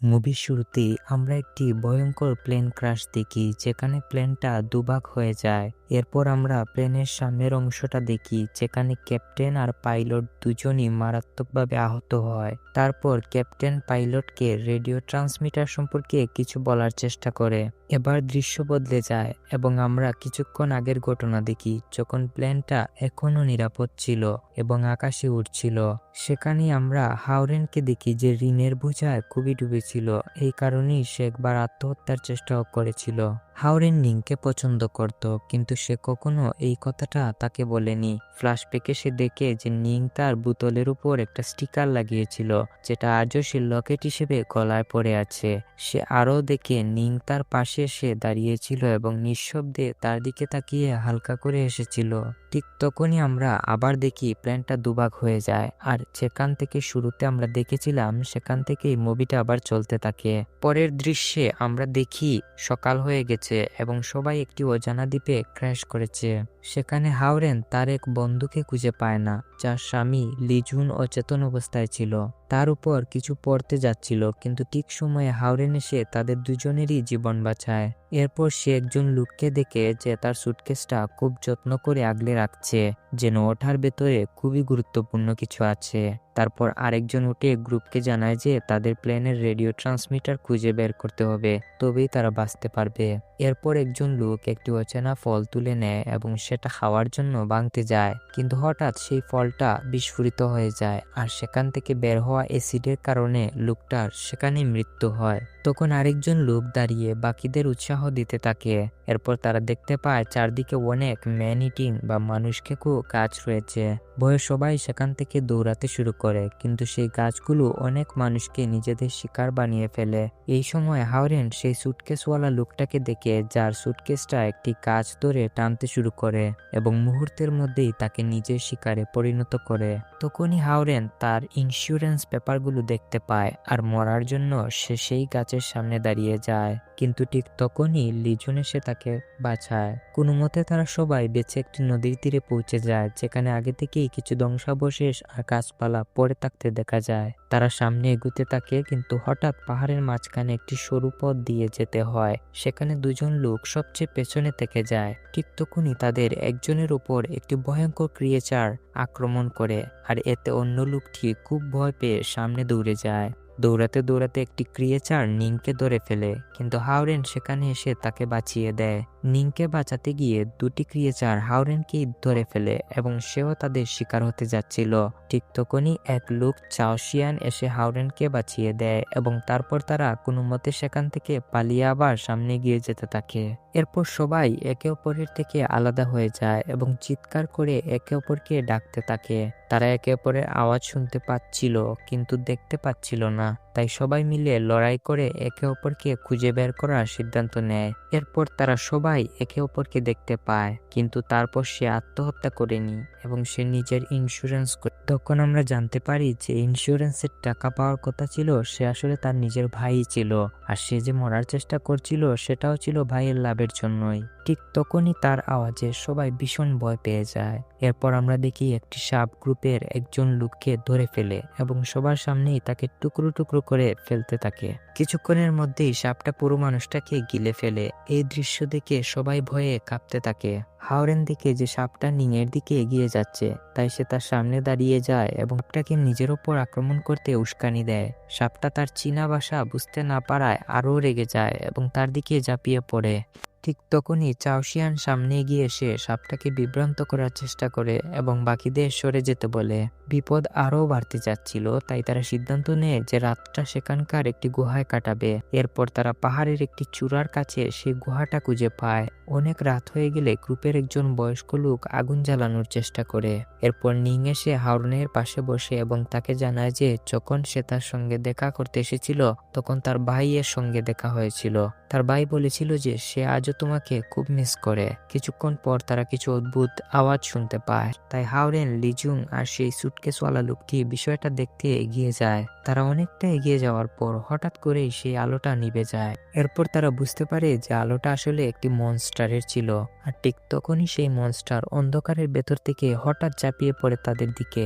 মুভির শুরুতেই আমরা একটি ভয়ঙ্কর প্লেন ক্র্যাশ দেখি, যেখানে প্লেনটা দুভাগ হয়ে যায়। এরপর আমরা প্লেনের সামনের অংশটা দেখি, যেখানে ক্যাপ্টেন আর পাইলট দুজনই মারাত্মকভাবে আহত হয়। তারপর ক্যাপ্টেন পাইলটকে রেডিও ট্রান্সমিটার সম্পর্কে কিছু বলার চেষ্টা করে। এবার দৃশ্য বদলে যায় এবং আমরা কিছুক্ষণ আগের ঘটনা দেখি, যখন প্লেনটা এখনো নিরাপদ ছিল এবং আকাশে উড়ছিল। সেখানে আমরা হাওরেনকে দেখি, যে ঋণের বোঝায় খুবই ডুবেছিল। এই কারণেই সে একবার আত্মহত্যার চেষ্টাও করেছিল। হাওরেন নিংকে পছন্দ করত, কিন্তু সে কখনো এই কথাটা তাকে বলেনি। ফ্ল্যাশব্যাকে সে দেখে যে নিং তার বোতলের উপর একটা স্টিকার লাগিয়েছিল, যেটা আজও সে লকেট হিসেবে গলায় পড়ে আছে। সে আরও দেখে নিং তার পাশে এসে দাঁড়িয়েছিল এবং নিঃশব্দে তার দিকে তাকিয়ে হালকা করে এসেছিল। ঠিক তখনই আমরা আবার দেখি প্ল্যানটা দুভাগ হয়ে যায়, আর যেখান থেকে শুরুতে আমরা দেখেছিলাম সেখান থেকেই মুভিটা আবার চলতে থাকে। পরের দৃশ্যে আমরা দেখি সকাল হয়ে গেছে এবং সবাই একটি অজানা দ্বীপে ক্র্যাশ করেছে। সেখানে হাওরেন তার এক বন্ধুকে খুঁজে পায় না, যার স্বামী লিজুন অচেতন অবস্থায় ছিল। তার উপর কিছু পড়তে যাচ্ছিল, কিন্তু ঠিক সময়ে হাওরেন এসে তাদের দুজনেরই জীবন বাঁচায়। এরপর সে একজন লোককে দেখে, যে তার সুটকেসটা খুব যত্ন করে আগলে রাখছে, যেন ওঠার ভেতরে খুবই গুরুত্বপূর্ণ কিছু আছে। তারপর আরেকজন উঠে গ্রুপকে জানায় যে তাদের প্লেনের রেডিও ট্রান্সমিটার খুঁজে বের করতে হবে, তবেই তারা বাঁচতে পারবে। এরপর একজন লোক একটি অচেনা ফল তুলে নেয় এবং সেটা খাওয়ার জন্য ভাঙতে যায়, কিন্তু হঠাৎ সেই ফলটা বিস্ফোরিত হয়ে যায়, আর সেখান থেকে বের হওয়া অ্যাসিডের কারণে লোকটার সেখানে মৃত্যু হয়। তখন আরেকজন লোক দাঁড়িয়ে বাকিদের উৎসাহ দিতে থাকে। এরপর তারা দেখতে পায় চারদিকে অনেক ম্যান ইটিং বা মানুষ খেকো গাছ রয়েছে। ভয়ে সবাই সেখান থেকে দৌড়াতে শুরু করে, কিন্তু সেই গাছগুলো অনেক মানুষকে নিজেদের শিকার বানিয়ে ফেলে। এই সময় হাওরেন সেই সুটকেসওয়ালা লোকটাকে দেখে, যার সুটকেসটা একটি গাছ ধরে টানতে শুরু করে এবং মুহূর্তের মধ্যেই তাকে নিজের শিকারে পরিণত করে। তখনই হাওরেন তার ইন্স্যুরেন্স পেপারগুলো দেখতে পায়, আর মরার জন্য সে সেই গাছের সামনে দাঁড়িয়ে যায়। কিন্তু ঠিক তখনই লিজুন এসে তাকে বাঁচায়। কোনো মতে তারা সবাই বেঁচে একটি নদীর তীরে পৌঁছে যায়, যেখানে আগে থেকেই কিছু ধ্বংসাবশেষ আর গাছপালা পড়ে থাকতে দেখা যায়। তারা সামনে এগুতে থাকে, কিন্তু হঠাৎ পাহাড়ের মাঝখানে একটি সরু পথ দিয়ে যেতে হয়। সেখানে দুজন লোক সবচেয়ে পেছনে থেকে যায়। ঠিক তখনই তাদের একজনের উপর একটি ভয়ঙ্কর ক্রিয়েচার আক্রমণ করে, আর এতে অন্য লোকটি খুব ভয় পেয়ে সামনে দৌড়ে যায়। দৌড়াতে দৌড়াতে একটি ক্রিয়েচার নিংকে ধরে ফেলে, কিন্তু হাওরেন সেখানে এসে তাকে বাঁচিয়ে দেয়। নিংকে বাঁচাতে গিয়ে দুটি ক্রিয়েচার হাওরেনকেই ধরে ফেলে এবং সেও তাদের শিকার হতে যাচ্ছিল। ঠিক তখনই এক লোক চাওশিয়ান এসে হাওরেনকে বাঁচিয়ে দেয় এবং তারপর তারা কোনো মতে সেখান থেকে পালিয়ে আবার সামনে গিয়ে যেতে থাকে। এরপর সবাই একে অপরের থেকে আলাদা হয়ে যায় এবং চিৎকার করে একে অপরকে ডাকতে থাকে। তারা একে অপরের আওয়াজ শুনতে পাচ্ছিল, কিন্তু দেখতে পাচ্ছিল না। তাই সবাই মিলে লড়াই করে একে অপরকে খুঁজে বের করার সিদ্ধান্ত নেয়। এরপর তারা সবাই একে অপরকে দেখতে পায়, কিন্তু তারপর সে আত্মহত্যা করেনি এবং সে নিজের ইন্স্যুরেন্স করে। তখন আমরা জানতে পারি যে ইন্স্যুরেন্সের টাকা পাওয়ার কথা ছিল, সে আসলে তার নিজের ভাই ছিল, আর সে যে মরার চেষ্টা করছিল সেটাও ছিল ভাইয়ের লাভের জন্যই। ঠিক তখনই তার আওয়াজে সবাই ভীষণ ভয় পেয়ে যায়। এরপর আমরা দেখি একটি সাব গ্রুপের একজন লোককে ধরে ফেলে এবং সবার সামনেই তাকে টুকরো টুকরো করে ফেলতে থাকে। কিছুক্ষণের মধ্যেই সাপটা পুরো মানুষটাকে গিলে ফেলে। এই দৃশ্য দেখে সবাই ভয়ে কাঁপতে থাকে। হাওরেন দেখে যে সাপটা নিংয়ের দিকে এগিয়ে যাচ্ছে, তাই সে তার সামনে দাঁড়িয়ে যায় এবং সাপটাকে নিজের ওপর আক্রমণ করতে উস্কানি দেয়। সাপটা তার চীনা ভাষা বুঝতে না পারায় আরও রেগে যায় এবং তার দিকে ঝাঁপিয়ে পড়ে। ঠিক তখনই চাওশিয়ান সামনে এগিয়ে এসে সাপটাকে বিভ্রান্ত করার চেষ্টা করে এবং বাকিদের সরে যেতে বলে। বিপদ আরও বাড়তে যাচ্ছিল, তাই তারা সিদ্ধান্ত নেয় যে রাতটা সেখানকার একটি গুহায় কাটাবে। এরপর তারা পাহাড়ের একটি চূড়ার কাছে সেই গুহাটা খুঁজে পায়। অনেক রাত হয়ে গেলে গ্রুপের একজন বয়স্ক লোক আগুন জ্বালানোর চেষ্টা করে। এরপর নিং এসে হাওরেনের পাশে বসে এবং তাকে জানায় যে যখন সে তার সঙ্গে দেখা করতে এসেছিল, তখন তার ভাইয়ের সঙ্গে দেখা হয়েছিল। তার ভাই বলেছিল যে সে আজও তোমাকে খুব মিস করে। কিছুক্ষণ পর তারা কিছু অদ্ভুত আওয়াজ শুনতে পায়, তাই হাওরেন, লিজুং আর সেই সুটকেসওয়ালা লোকটি বিষয়টা দেখতে এগিয়ে যায়। তারা অনেকটা এগিয়ে যাওয়ার পর হঠাৎ করেই সেই আলোটা নিভে যায়। এরপর তারা বুঝতে পারে যে আলোটা আসলে একটি মনস্টারের ছিল, আর ঠিক তখনই সেই মনস্টার অন্ধকারের ভেতর থেকে হঠাৎ ঝাঁপিয়ে পড়ে তাদের দিকে।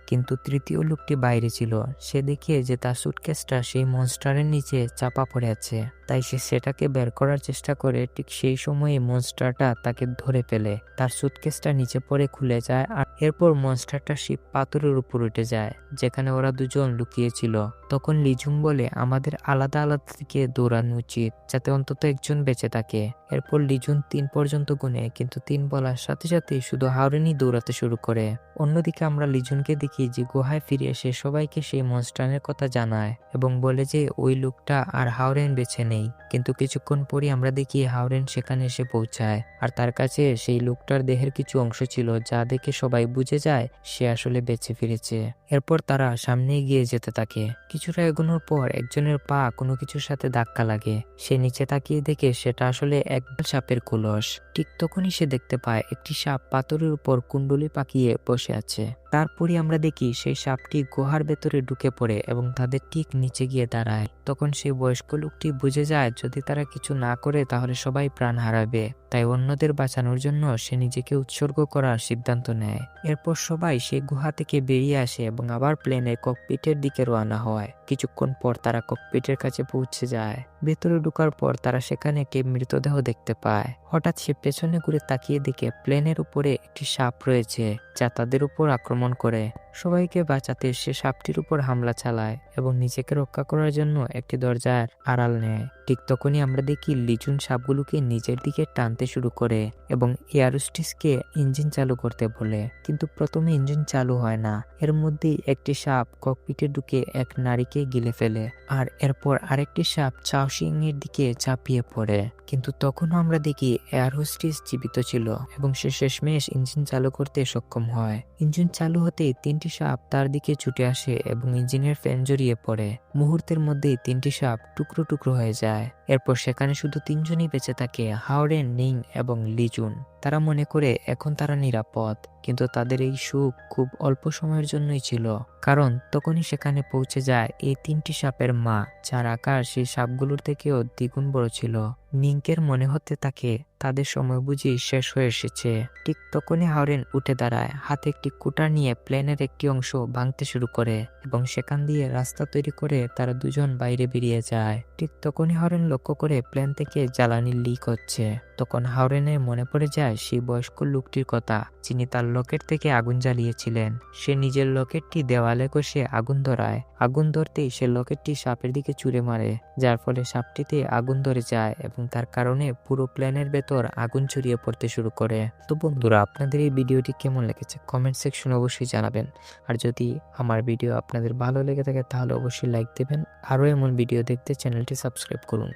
কিন্তু তৃতীয় লোকটি বাইরে ছিল। সে দেখে যে তার সুটকেসটা সেই মনস্টারের নিচে চাপা পড়ে আছে, তাই সে সেটাকে বের করার চেষ্টা করে। ঠিক সেই সময়ে মনস্টারটা তাকে ধরে ফেলে, তার সুটকেসটা নিচে পড়ে খুলে যায়, আর এরপর মনস্টারটা সেই পাথরের উপর উঠে যায় যেখানে ওরা দুজন লুকিয়েছিল। তখন লিজুং বলে আমাদের আলাদা আলাদা থেকে দৌড়ানো উচিত যাতে অন্তত একজন বেঁচে থাকে। এরপর লিজুন 3 পর্যন্ত গুনে, কিন্তু 3 বলার সাথে সাথে শুধু হাওরেনই দৌড়াতে শুরু করে। অন্যদিকে আমরা লিজুনকে দেখি যে গুহায় ফিরে এসে সবাইকে সেই মনস্টারের কথা জানায় এবং বলে যে ওই লোকটা আর হাওরেন বেঁচে নেই। কিন্তু কিছুক্ষণ পরই আমরা দেখি হাওরেন সেখানে এসে পৌঁছায়, আর তার কাছে সেই লোকটার দেহের কিছু অংশ ছিল যা দেখে সবাই বুঝে যায় সে আসলে বেঁচে ফিরেছে। এরপর তারা সামনে এগিয়ে যেতে থাকে। কিছুটা এগোনোর পর একজনের পা কোনো কিছুর সাথে ধাক্কা লাগে। সে নিচে তাকিয়ে দেখে সেটা আসলে এক সাপের কলস। ঠিক তখনই সে দেখতে পায় একটি সাপ পাথরের উপর কুণ্ডলি পাকিয়ে বসে আছে। তারপরই আমরা দেখি সেই সাপটি গুহার ভেতরে ঢুকে পড়ে এবং তাদের ঠিক নিচে গিয়ে দাঁড়ায়। তখন সেই বয়স্ক লোকটি বুঝে যায় যদি তারা কিছু না করে তাহলে সবাই প্রাণ হারাবে, তাই অন্যদের বাঁচানোর জন্য সে নিজেকে উৎসর্গ করার সিদ্ধান্ত নেয়। এরপর সবাই সেই গুহা থেকে বেরিয়ে আসে এবং আবার প্লেনের ককপিটের দিকে রওনা হয়। কিছুক্ষণ পর তারা ককপিটের কাছে পৌঁছে যায়। ভেতরে ঢোকার পর তারা সেখানে একটি মৃতদেহ দেখতে পায়। হঠাৎ সে পেছনে ঘুরে তাকিয়ে দেখে প্লেনের উপরে একটি সাপ রয়েছে যা তাদের উপর আক্রমণ করে। সবাইকে বাঁচাতে সে সাপটির উপর হামলা চালায় এবং নিজেকে রক্ষা করার জন্য একটি দরজার আড়াল নেয়। ঠিক তখনই আমরা দেখি লিজুন সাপগুলোকে নিজের দিকে টানতে শুরু করে এবং এয়ারোস্টিসকে ইঞ্জিন চালু করতে বলে, কিন্তু প্রথমে ইঞ্জিন চালু হয় না। এর মধ্যেই একটি সাপ ককপিটে ঢুকে এক নারীকে গিলে ফেলে, আর এরপর আরেকটি সাপ চাওশিং এর দিকে ঝাঁপিয়ে পড়ে। কিন্তু তখনও আমরা দেখি এয়ার হোস্টেস জীবিত ছিল এবং সে শেষমেশ ইঞ্জিন চালু করতে সক্ষম হয়। ইঞ্জিন চালু হতেই 3টি সাপ তার দিকে ছুটে আসে এবং ইঞ্জিনের ফ্যান জড়িয়ে পড়ে। মুহূর্তের মধ্যেই 3টি সাপ টুকরো টুকরো হয়ে যায়। এরপর সেখানে শুধু 3 জনই বেঁচে থাকে, হাওরেন, নিং এবং লিজুন। তারা মনে করে এখন তারা নিরাপদ, কিন্তু তাদের এই সুখ খুব অল্প সময়ের জন্যই ছিল, কারণ তখনই সেখানে পৌঁছে যায় এই 3টি সাপের মা, যার আকার সেই সাপগুলোর থেকেও দ্বিগুণ বড় ছিল। নিংকের মনে হতে থাকে তাদের সময় বুঝি শেষ হয়ে এসেছে। ঠিক তখনই হাওরেন উঠে দাঁড়ায়, হাতে একটি কুটার নিয়ে প্লেনের একটি অংশ ভাঙতে শুরু করে এবং সেখান দিয়ে রাস্তা তৈরি করে তারা দুজন বাইরে বেরিয়ে যায়। ঠিক তখনই হাওরেন লক্ষ্য করে প্লেন থেকে জ্বালানি লিক হচ্ছে। তখন হাওরেনের মনে পড়ে যায় সেই বয়স্ক লোকটির কথা যিনি তার লকেট থেকে আগুন জ্বালিয়েছিলেন। সে নিজের লকেটটি দেওয়ালে কষে আগুন ধরায়। আগুন ধরতেই সে লকেটটি সাপের দিকে ছুঁড়ে মারে, যার ফলে সাপটিতে আগুন ধরে যায় এবং তার কারণে পুরো প্লেনের ভেতর আগুন ছড়িয়ে পড়তে শুরু করে। তো বন্ধুরা, আপনাদের এই ভিডিওটি কেমন লেগেছে কমেন্ট সেকশনে অবশ্যই জানাবেন। আর যদি আমার ভিডিও আপনাদের ভালো লেগে থাকে তাহলে অবশ্যই লাইক দেবেন। আরও এমন ভিডিও দেখতে চ্যানেলটি সাবস্ক্রাইব করুন।